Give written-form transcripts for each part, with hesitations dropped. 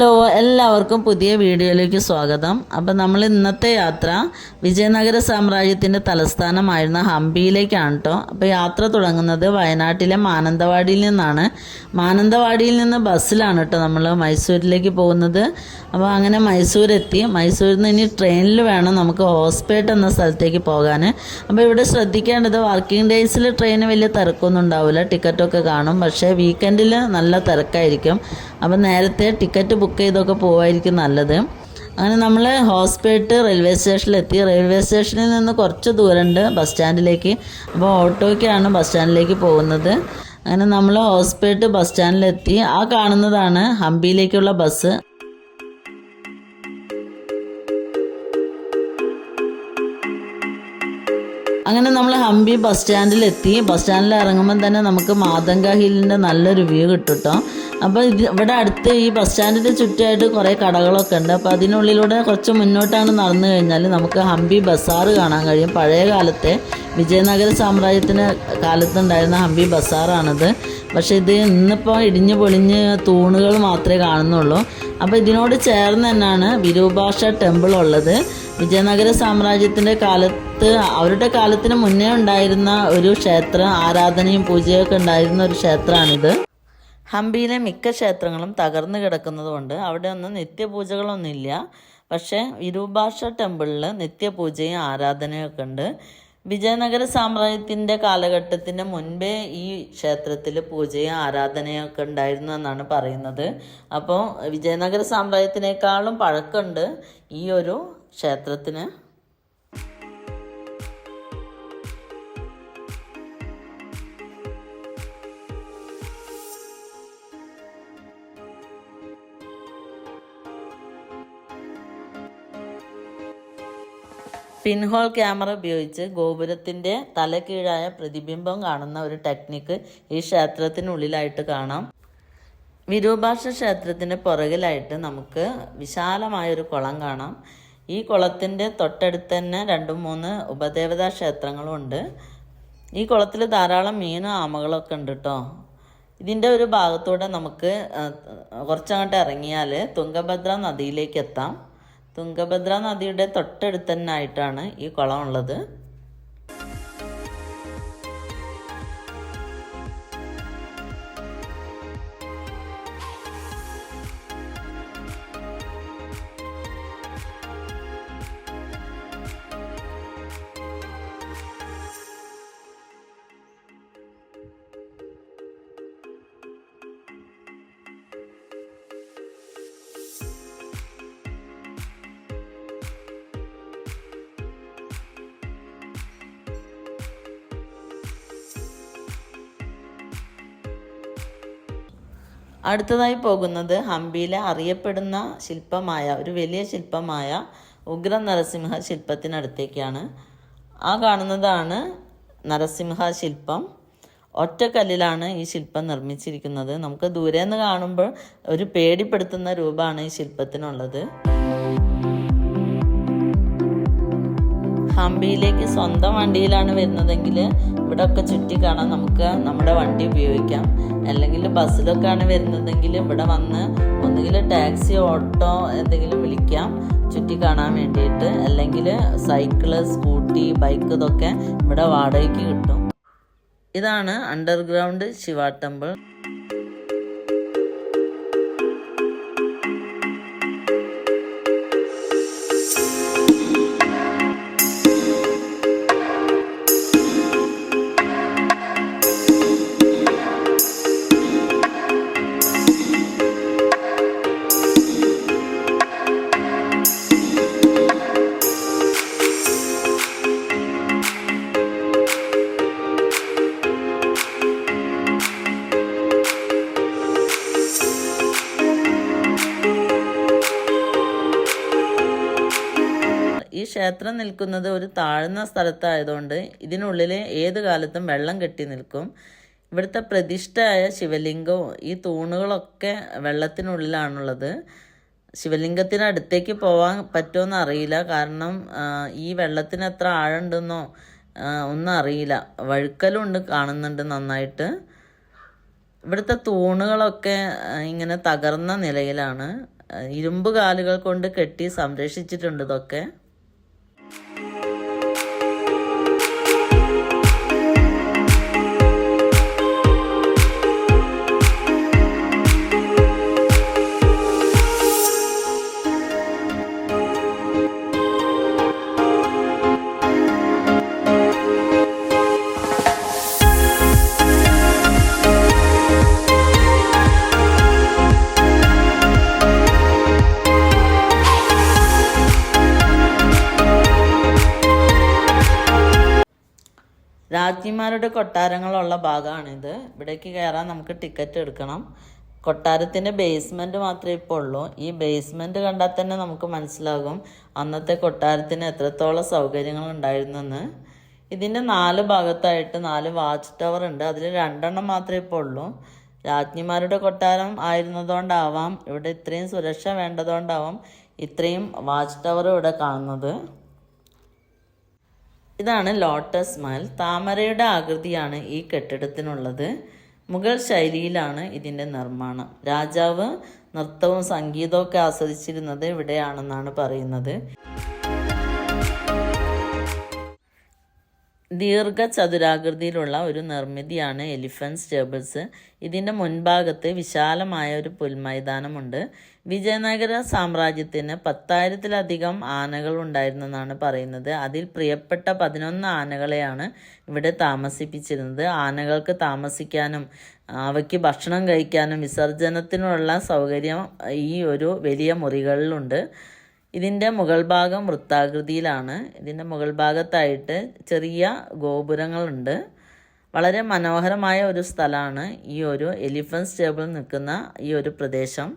Hello, എല്ലാവർക്കും പുതിയ വീഡിയോയിലേക്ക് സ്വാഗതം. അപ്പം നമ്മൾ ഇന്നത്തെ യാത്ര വിജയനഗര സാമ്രാജ്യത്തിൻ്റെ തലസ്ഥാനമായിരുന്ന ഹംപിയിലേക്കാണ് കേട്ടോ. അപ്പോൾ യാത്ര തുടങ്ങുന്നത് വയനാട്ടിലെ മാനന്തവാടിയിൽ നിന്നാണ്. മാനന്തവാടിയിൽ നിന്ന് ബസ്സിലാണ് കേട്ടോ നമ്മൾ മൈസൂരിലേക്ക് പോകുന്നത്. അപ്പോൾ അങ്ങനെ മൈസൂരെത്തി. മൈസൂരിൽ നിന്ന് ഇനി ട്രെയിനിൽ വേണം നമുക്ക് ഹോസ്പേട്ട് എന്ന സ്ഥലത്തേക്ക് പോകാൻ. അപ്പോൾ ഇവിടെ ശ്രദ്ധിക്കേണ്ടത് വർക്കിംഗ് ഡേയ്സിൽ ട്രെയിന് വലിയ തിരക്കൊന്നും ഉണ്ടാവില്ല, ടിക്കറ്റൊക്കെ കാണും. പക്ഷേ വീക്കെൻഡിൽ നല്ല തിരക്കായിരിക്കും. അപ്പം നേരത്തെ ടിക്കറ്റ് ബുക്ക് ചെയ്തൊക്കെ പോവായിരിക്കും നല്ലത്. അങ്ങനെ നമ്മൾ ഹോസ്പേട്ട് റെയിൽവേ സ്റ്റേഷനിലെത്തി. റെയിൽവേ സ്റ്റേഷനിൽ നിന്ന് കുറച്ച് ദൂരമുണ്ട് ബസ് സ്റ്റാൻഡിലേക്ക്. അപ്പോൾ ഓട്ടോയ്ക്കാണ് ബസ് സ്റ്റാൻഡിലേക്ക് പോകുന്നത്. അങ്ങനെ നമ്മൾ ഹോസ്പേട്ട് ബസ് സ്റ്റാൻഡിലെത്തി. ആ കാണുന്നതാണ് ഹംപിയിലേക്കുള്ള ബസ്. അങ്ങനെ നമ്മൾ ഹംപി ബസ് സ്റ്റാൻഡിലെത്തി. ബസ് സ്റ്റാൻഡിൽ ഇറങ്ങുമ്പോൾ തന്നെ നമുക്ക് മാതംഗ ഹില്ലിൻ്റെ നല്ലൊരു വ്യൂ കിട്ടും കേട്ടോ. അപ്പോൾ ഇവിടെ അടുത്ത് ഈ ബസ് സ്റ്റാൻഡിൻ്റെ ചുറ്റുമായിട്ട് കുറേ കടകളൊക്കെ ഉണ്ട്. അപ്പോൾ അതിനുള്ളിലൂടെ കുറച്ച് മുന്നോട്ടാണ് നടന്നു കഴിഞ്ഞാൽ നമുക്ക് ഹംപി ബസാറ് കാണാൻ കഴിയും. പഴയ കാലത്തെ വിജയനഗര സാമ്രാജ്യത്തിൻ്റെ കാലത്തുണ്ടായിരുന്ന ഹംപി ബസാറാണിത്. പക്ഷേ ഇത് ഇന്നിപ്പോൾ ഇടിഞ്ഞു പൊളിഞ്ഞ് തൂണുകൾ മാത്രമേ കാണുന്നുള്ളൂ. അപ്പോൾ ഇതിനോട് ചേർന്ന് തന്നെയാണ് വിരൂപാക്ഷ ടെമ്പിൾ ഉള്ളത്. വിജയനഗര സാമ്രാജ്യത്തിൻ്റെ കാലത്ത്, അവരുടെ കാലത്തിന് മുന്നേ ഉണ്ടായിരുന്ന ഒരു ക്ഷേത്രം, ആരാധനയും പൂജയൊക്കെ ഉണ്ടായിരുന്ന ഒരു ക്ഷേത്രമാണിത്. ഹംപിയിലെ മിക്ക ക്ഷേത്രങ്ങളും തകർന്നു കിടക്കുന്നതുകൊണ്ട് അവിടെ ഒന്നും നിത്യപൂജകളൊന്നുമില്ല. പക്ഷേ വിരൂപാക്ഷ ടെമ്പിളിൽ നിത്യപൂജയും ആരാധനയൊക്കെ ഉണ്ട്. വിജയനഗര സാമ്രാജ്യത്തിൻ്റെ കാലഘട്ടത്തിന് മുൻപേ ഈ ക്ഷേത്രത്തിൽ പൂജയും ആരാധനയൊക്കെ ഉണ്ടായിരുന്നു എന്നാണ് പറയുന്നത്. അപ്പോൾ വിജയനഗര സാമ്രാജ്യത്തിനേക്കാളും പഴക്കമുണ്ട് ഈ ഒരു ക്ഷേത്രത്തിന്. പിൻഹോൾ ക്യാമറ ഉപയോഗിച്ച് ഗോപുരത്തിൻ്റെ തലകീഴായ പ്രതിബിംബം കാണുന്ന ഒരു ടെക്നിക്ക് ഈ ക്ഷേത്രത്തിനുള്ളിലായിട്ട് കാണാം. വിരൂപാക്ഷ ക്ഷേത്രത്തിൻ്റെ പുറകിലായിട്ട് നമുക്ക് വിശാലമായൊരു കുളം കാണാം. ഈ കുളത്തിൻ്റെ തൊട്ടടുത്ത് തന്നെ 2-3 ഉപദേവതാ ക്ഷേത്രങ്ങളും ഉണ്ട്. ഈ കുളത്തിൽ ധാരാളം മീനും ആമകളൊക്കെ ഉണ്ട് കേട്ടോ. ഇതിൻ്റെ ഒരു ഭാഗത്തൂടെ നമുക്ക് കുറച്ചങ്ങോട്ട് ഇറങ്ങിയാൽ തുംഗഭദ്ര നദിയിലേക്ക് എത്താം. തുംഗഭദ്ര നദിയുടെ തൊട്ടടുത്ത് തന്നെ ആയിട്ടാണ് ഈ കുളം ഉള്ളത്. അടുത്തതായി പോകുന്നത് ഹംപിയിലെ അറിയപ്പെടുന്ന ശില്പമായ, ഒരു വലിയ ശില്പമായ ഉഗ്ര നരസിംഹ ശില്പത്തിനടുത്തേക്കാണ്. ആ കാണുന്നതാണ് നരസിംഹ ശില്പം. ഒറ്റക്കല്ലിലാണ് ഈ ശില്പം നിർമ്മിച്ചിരിക്കുന്നത്. നമുക്ക് ദൂരെ നിന്ന് കാണുമ്പോൾ ഒരു പേടിപ്പെടുത്തുന്ന രൂപമാണ് ഈ ശില്പത്തിനുള്ളത്. ഹംപിയിലേക്ക് സ്വന്തം വണ്ടിയിലാണ് വരുന്നതെങ്കിൽ ഇവിടെ ഒക്കെ ചുറ്റി കാണാൻ നമുക്ക് നമ്മുടെ വണ്ടി ഉപയോഗിക്കാം. അല്ലെങ്കിൽ ബസ്സിലൊക്കെയാണ് വരുന്നതെങ്കിൽ ഇവിടെ വന്ന് ഒന്നുകിൽ ടാക്സി, ഓട്ടോ എന്തെങ്കിലും വിളിക്കാം ചുറ്റി കാണാൻ വേണ്ടിയിട്ട്. അല്ലെങ്കിൽ സൈക്കിള്, സ്കൂട്ടി, ബൈക്ക് ഇതൊക്കെ ഇവിടെ വാടകയ്ക്ക് കിട്ടും. ഇതാണ് അണ്ടർഗ്രൗണ്ട് ശിവ ടെമ്പിൾ. ഈ ക്ഷേത്രം നിൽക്കുന്നത് ഒരു താഴ്ന്ന സ്ഥലത്തായതുകൊണ്ട് ഇതിനുള്ളിൽ ഏത് കാലത്തും വെള്ളം കെട്ടി നിൽക്കും. ഇവിടുത്തെ പ്രതിഷ്ഠയായ ശിവലിംഗവും ഈ തൂണുകളൊക്കെ വെള്ളത്തിനുള്ളിലാണുള്ളത്. ശിവലിംഗത്തിന് അടുത്തേക്ക് പോകാൻ പറ്റുമെന്ന് അറിയില്ല, കാരണം ഈ വെള്ളത്തിന് എത്ര ആഴമുണ്ടെന്നോ ഒന്നും അറിയില്ല. വഴുക്കലുണ്ട്, കാണുന്നുണ്ട് നന്നായിട്ട്. ഇവിടുത്തെ തൂണുകളൊക്കെ ഇങ്ങനെ തകർന്ന നിലയിലാണ്. ഇരുമ്പ് കാലുകൾ കൊണ്ട് കെട്ടി സംരക്ഷിച്ചിട്ടുണ്ട് ഇതൊക്കെ. രാജ്ഞിമാരുടെ കൊട്ടാരങ്ങളുള്ള ഭാഗമാണിത്. ഇവിടേക്ക് കയറാൻ നമുക്ക് ടിക്കറ്റ് എടുക്കണം. കൊട്ടാരത്തിൻ്റെ ബേസ്മെൻറ്റ് മാത്രമേ ഇപ്പോൾ ഉള്ളൂ. ഈ ബേസ്മെൻറ്റ് കണ്ടാൽ തന്നെ നമുക്ക് മനസ്സിലാകും അന്നത്തെ കൊട്ടാരത്തിന് എത്രത്തോളം സൗകര്യങ്ങൾ ഉണ്ടായിരുന്നെന്ന്. ഇതിൻ്റെ 4 ഭാഗത്തായിട്ട് 4 വാച്ച് ടവർ ഉണ്ട്. അതിൽ 2 മാത്രമേ ഇപ്പോൾ ഉള്ളൂ. രാജ്ഞിമാരുടെ കൊട്ടാരം ആയിരുന്നതുകൊണ്ടാവാം, ഇവിടെ ഇത്രയും സുരക്ഷ വേണ്ടതുകൊണ്ടാവാം ഇത്രയും വാച്ച് ടവർ ഇവിടെ കാണുന്നത്. ഇതാണ് ലോട്ടസ് മഹൽ. താമരയുടെ ആകൃതിയാണ് ഈ കെട്ടിടത്തിനുള്ളത്. മുഗൾ ശൈലിയിലാണ് ഇതിൻ്റെ നിർമ്മാണം. രാജാവ് നൃത്തവും സംഗീതവും ഒക്കെ ആസ്വദിച്ചിരുന്നത് ഇവിടെയാണെന്നാണ് പറയുന്നത്. ദീർഘചതുരാകൃതിയിലുള്ള ഒരു നിർമ്മിതിയാണ് എലിഫന്റ് സ്റ്റേബിൾസ്. ഇതിൻ്റെ മുൻഭാഗത്ത് വിശാലമായ ഒരു പുൽമൈതാനമുണ്ട്. വിജയനഗര സാമ്രാജ്യത്തിന് 10,000-ലധികം ആനകൾ ഉണ്ടായിരുന്നെന്നാണ് പറയുന്നത്. അതിൽ പ്രിയപ്പെട്ട 11 ആനകളെയാണ് ഇവിടെ താമസിപ്പിച്ചിരുന്നത്. ആനകൾക്ക് താമസിക്കാനും അവയ്ക്ക് ഭക്ഷണം കഴിക്കാനും വിസർജനത്തിനുള്ള സൗകര്യം ഈ ഒരു വലിയ മുറികളിലുണ്ട്. ഇതിൻ്റെ മുകൾ ഭാഗം വൃത്താകൃതിയിലാണ്. ഇതിൻ്റെ മുകൾ ഭാഗത്തായിട്ട് ചെറിയ ഗോപുരങ്ങളുണ്ട്. വളരെ മനോഹരമായ ഒരു സ്ഥലമാണ് ഈ ഒരു എലിഫന്റ് സ്റ്റേബിൾ നിൽക്കുന്ന ഈ ഒരു പ്രദേശം.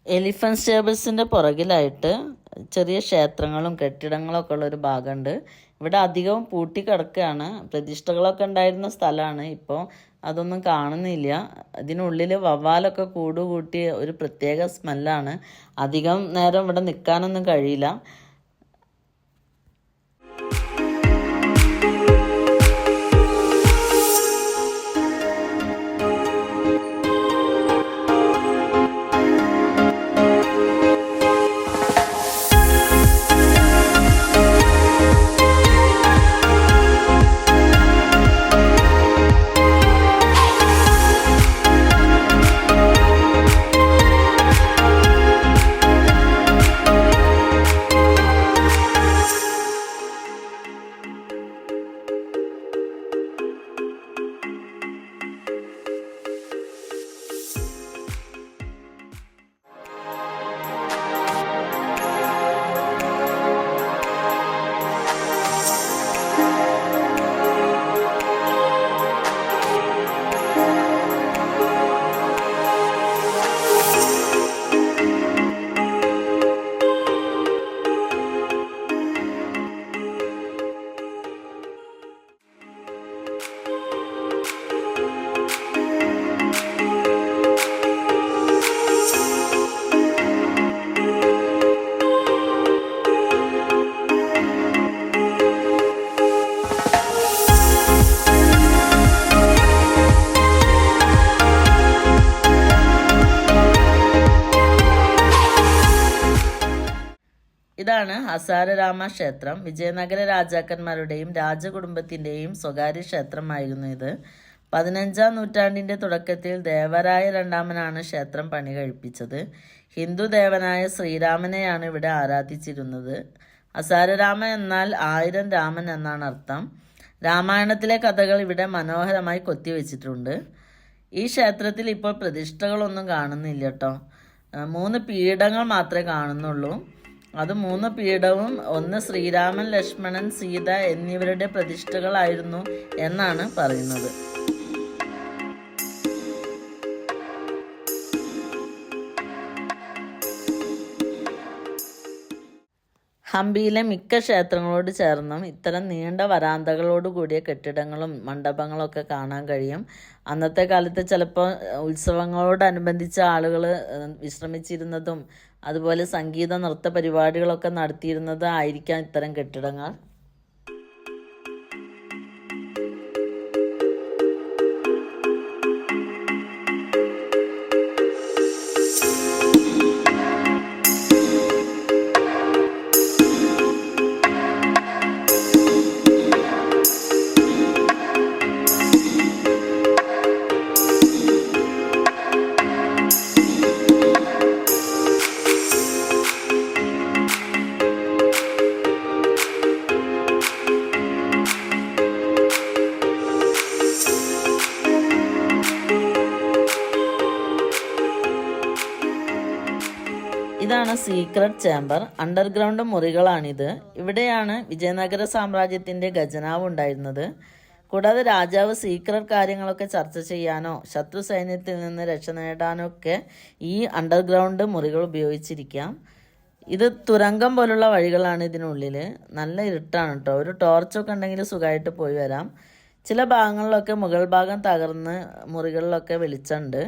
എലിഫന്റ് സ്റ്റേബിൾസിൻ്റെ പുറകിലായിട്ട് ചെറിയ ക്ഷേത്രങ്ങളും കെട്ടിടങ്ങളൊക്കെ ഉള്ളൊരു ഭാഗമുണ്ട്. ഇവിടെ അധികവും പൂട്ടിക്കിടക്കുകയാണ്. പ്രതിഷ്ഠകളൊക്കെ ഉണ്ടായിരുന്ന സ്ഥലമാണ്. ഇപ്പോൾ അതൊന്നും കാണുന്നില്ല. ഇതിനുള്ളിൽ വവ്വാലൊക്കെ കൂടുകൂട്ടിയ ഒരു പ്രത്യേക സ്മെല്ലാണ്. അധികം നേരം ഇവിടെ നിൽക്കാനൊന്നും കഴിയില്ല. ഇതാണ് ഹസാരരാമ ക്ഷേത്രം. വിജയനഗര രാജാക്കന്മാരുടെയും രാജകുടുംബത്തിൻ്റെയും സ്വകാര്യ ക്ഷേത്രമായിരുന്നു ഇത്. 15-ാം നൂറ്റാണ്ടിൻ്റെ തുടക്കത്തിൽ ദേവരായ രണ്ടാമനാണ് ക്ഷേത്രം പണി കഴിപ്പിച്ചത്. ഹിന്ദു ദേവനായ ശ്രീരാമനെയാണ് ഇവിടെ ആരാധിച്ചിരുന്നത്. ഹസാരരാമ എന്നാൽ 1000 രാമൻ എന്നാണ് അർത്ഥം. രാമായണത്തിലെ കഥകൾ ഇവിടെ മനോഹരമായി കൊത്തിവെച്ചിട്ടുണ്ട്. ഈ ക്ഷേത്രത്തിൽ ഇപ്പോൾ പ്രതിഷ്ഠകളൊന്നും കാണുന്നില്ല കേട്ടോ. 3 പീഠങ്ങൾ മാത്രമേ കാണുന്നുള്ളൂ. അത് 3 പീഠവും ഒന്ന് ശ്രീരാമൻ, ലക്ഷ്മണൻ, സീത എന്നിവരുടെ പ്രതിഷ്ഠകളായിരുന്നു എന്നാണ് പറയുന്നത്. ഹംപിയിലെ മിക്ക ക്ഷേത്രങ്ങളോട് ചേർന്നും ഇത്തരം നീണ്ട വരാന്തകളോട് കൂടിയ കെട്ടിടങ്ങളും മണ്ഡപങ്ങളൊക്കെ കാണാൻ കഴിയും. അന്നത്തെ കാലത്ത് ചിലപ്പോൾ ഉത്സവങ്ങളോടനുബന്ധിച്ച് ആളുകൾ വിശ്രമിച്ചിരുന്നതും അതുപോലെ സംഗീത നൃത്ത പരിപാടികളൊക്കെ നടത്തിയിരുന്നത് ആയിരിക്കാം ഇത്തരം കെട്ടിടങ്ങൾ. ഇതാണ് സീക്രട്ട് ചേംബർ. അണ്ടർഗ്രൗണ്ട് മുറികളാണിത്. ഇവിടെയാണ് വിജയനഗര സാമ്രാജ്യത്തിൻ്റെ ഖജനാവ് ഉണ്ടായിരുന്നത്. കൂടാതെ രാജാവ് സീക്രട്ട് കാര്യങ്ങളൊക്കെ ചർച്ച ചെയ്യാനോ ശത്രു സൈന്യത്തിൽ നിന്ന് രക്ഷ നേടാനോ ഒക്കെ ഈ അണ്ടർഗ്രൗണ്ട് മുറികൾ ഉപയോഗിച്ചിരിക്കാം. ഇത് തുരങ്കം പോലുള്ള വഴികളാണ് ഇതിനുള്ളിൽ. നല്ല ഇരുട്ടാണ് കേട്ടോ. ഒരു ടോർച്ചൊക്കെ ഉണ്ടെങ്കിൽ സുഖമായിട്ട് പോയി വരാം. ചില ഭാഗങ്ങളിലൊക്കെ മുകൾ ഭാഗം തകർന്ന് മുറികളിലൊക്കെ വെളിച്ചമുണ്ട്.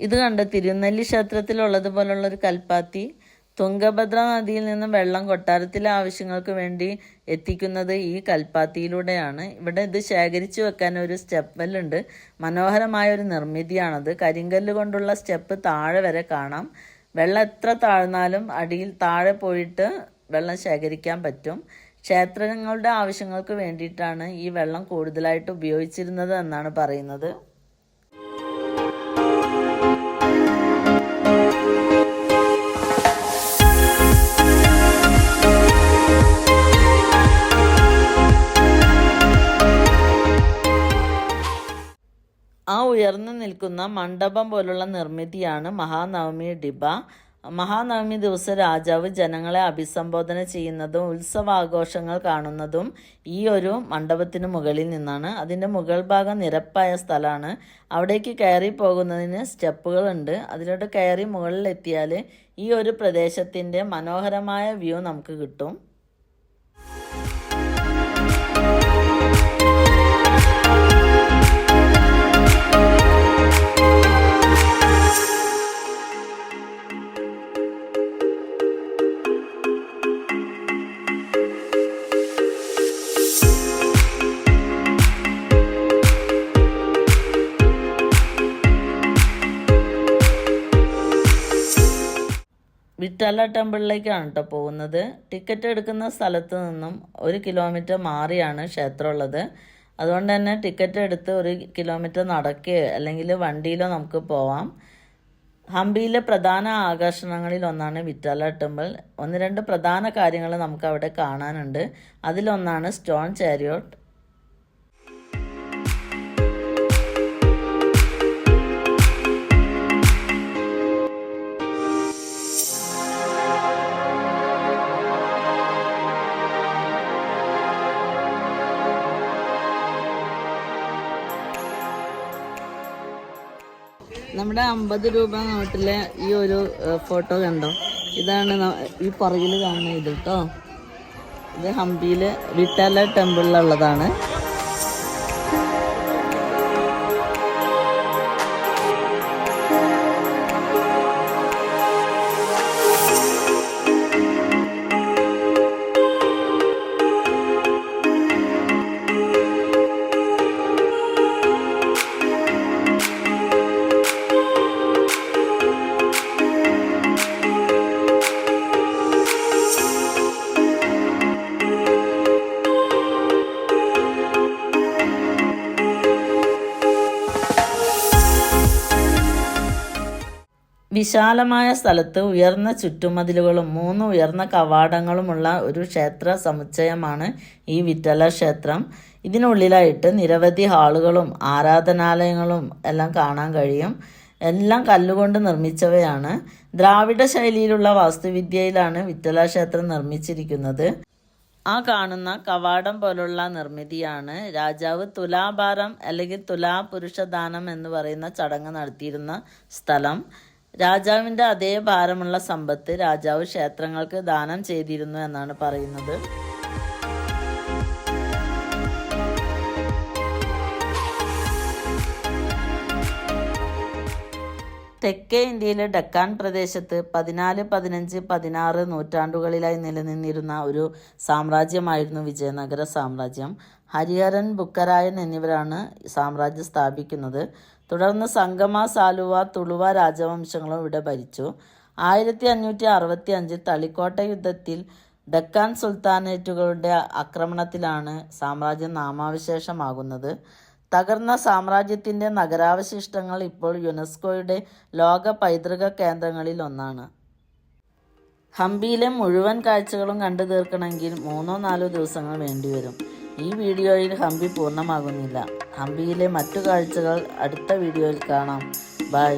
ഇത് കണ്ട തിരുനെല്ലി ക്ഷേത്രത്തിലുള്ളതുപോലുള്ളൊരു കൽപ്പാത്തി. തുംഗഭദ്ര നദിയിൽ നിന്നും വെള്ളം കൊട്ടാരത്തിലെ ആവശ്യങ്ങൾക്ക് വേണ്ടി എത്തിക്കുന്നത് ഈ കൽപ്പാത്തിയിലൂടെയാണ്. ഇവിടെ ഇത് ശേഖരിച്ചു വെക്കാൻ ഒരു സ്റ്റെപ്പ് വെല്ലുണ്ട്. മനോഹരമായ ഒരു നിർമ്മിതിയാണത്. കരിങ്കല്ല് കൊണ്ടുള്ള സ്റ്റെപ്പ് താഴെ വരെ കാണാം. വെള്ളം എത്ര താഴ്ന്നാലും അടിയിൽ താഴെ പോയിട്ട് വെള്ളം ശേഖരിക്കാൻ പറ്റും. ക്ഷേത്രങ്ങളുടെ ആവശ്യങ്ങൾക്ക് വേണ്ടിയിട്ടാണ് ഈ വെള്ളം കൂടുതലായിട്ട് ഉപയോഗിച്ചിരുന്നത് എന്നാണ് പറയുന്നത്. ആ ഉയർന്നു നിൽക്കുന്ന മണ്ഡപം പോലുള്ള നിർമ്മിതിയാണ് മഹാനവമി ഡിബ. മഹാനവമി ദിവസം രാജാവ് ജനങ്ങളെ അഭിസംബോധന ചെയ്യുന്നതും ഉത്സവാഘോഷങ്ങൾ കാണുന്നതും ഈ ഒരു മണ്ഡപത്തിന് മുകളിൽ നിന്നാണ്. അതിൻ്റെ മുകൾ ഭാഗം നിരപ്പായ സ്ഥലമാണ്. അവിടേക്ക് കയറി പോകുന്നതിന് സ്റ്റെപ്പുകളുണ്ട്. അതിലോട്ട് കയറി മുകളിലെത്തിയാൽ ഈ ഒരു പ്രദേശത്തിൻ്റെ മനോഹരമായ വ്യൂ നമുക്ക് കിട്ടും. വിട്ടാല ടെമ്പിളിലേക്കാണ് കേട്ടോ പോകുന്നത്. ടിക്കറ്റ് എടുക്കുന്ന സ്ഥലത്ത് നിന്നും 1 കിലോമീറ്റർ മാറിയാണ് ക്ഷേത്രമുള്ളത്. അതുകൊണ്ട് തന്നെ ടിക്കറ്റ് എടുത്ത് 1 കിലോമീറ്റർ നടക്കുകയോ അല്ലെങ്കിൽ വണ്ടിയിലോ നമുക്ക് പോവാം. ഹംപിയിലെ പ്രധാന ആകർഷണങ്ങളിൽ ഒന്നാണ് വിറ്റാല ടെമ്പിൾ. 1-2 പ്രധാന കാര്യങ്ങൾ നമുക്ക് അവിടെ കാണാനുണ്ട്. അതിലൊന്നാണ് സ്റ്റോൺ ചാരിയോട്ട്. നമ്മുടെ 50 രൂപ നോട്ടിലെ ഈ ഒരു ഫോട്ടോ കണ്ടോ? ഇതാണ് ഈ പുറകിൽ കാണുന്ന ഇത് കേട്ടോ. ഇത് ഹംപിയിൽ വിട്ടാല ടെമ്പിളിലുള്ളതാണ്. വിശാലമായ സ്ഥലത്ത് ഉയർന്ന ചുറ്റുമതിലുകളും 3 ഉയർന്ന കവാടങ്ങളുമുള്ള ഒരു ക്ഷേത്ര സമുച്ചയമാണ് ഈ വിಠല ക്ഷേത്രം. ഇതിനുള്ളിലായിട്ട് നിരവധി ഹാളുകളും ആരാധനാലയങ്ങളും എല്ലാം കാണാൻ കഴിയും. എല്ലാം കല്ലുകൊണ്ട് നിർമ്മിച്ചവയാണ്. ദ്രാവിഡ ശൈലിയിലുള്ള വാസ്തുവിദ്യയിലാണ് വിഠല ക്ഷേത്രം നിർമ്മിച്ചിരിക്കുന്നത്. ആ കാണുന്ന കവാടം പോലുള്ള നിർമ്മിതിയാണ് രാജാവ് തുലാഭാരം അല്ലെങ്കിൽ തുലാ പുരുഷദാനം എന്ന് പറയുന്ന ചടങ്ങ് നടത്തിയിരുന്ന സ്ഥലം. രാജാവിൻ്റെ അതേ ഭാരമുള്ള സമ്പത്ത് രാജാവ് ക്ഷേത്രങ്ങൾക്ക് ദാനം ചെയ്തിരുന്നു എന്നാണ് പറയുന്നത്. തെക്കേ ഇന്ത്യയിലെ ഡക്കാൻ പ്രദേശത്ത് 14, 15, 16 നൂറ്റാണ്ടുകളിലായി നിലനിന്നിരുന്ന ഒരു സാമ്രാജ്യമായിരുന്നു വിജയനഗര സാമ്രാജ്യം. ഹരിഹരൻ, ബുക്കരായൻ എന്നിവരാണ് സാമ്രാജ്യം സ്ഥാപിക്കുന്നത്. തുടർന്ന് സംഗമ, സാലുവ, തുളുവ രാജവംശങ്ങളും ഇവിടെ ഭരിച്ചു. 1565 തളിക്കോട്ട യുദ്ധത്തിൽ ഡക്കാൻ സുൽത്താനേറ്റുകളുടെ ആക്രമണത്തിലാണ് സാമ്രാജ്യം നാമാവശേഷമാകുന്നത്. തകർന്ന സാമ്രാജ്യത്തിൻ്റെ നഗരാവശിഷ്ടങ്ങൾ ഇപ്പോൾ യുനെസ്കോയുടെ ലോക പൈതൃക കേന്ദ്രങ്ങളിൽ ഒന്നാണ്. ഹംപിയിലെ മുഴുവൻ കാഴ്ചകളും കണ്ടു തീർക്കണമെങ്കിൽ 3-4 ദിവസങ്ങൾ വേണ്ടിവരും. ഈ വീഡിയോയിൽ ഹംപി പൂർണ്ണമാകുന്നില്ല. ഹംപിയിലെ മറ്റു കാഴ്ചകൾ അടുത്ത വീഡിയോയിൽ കാണാം. ബൈ.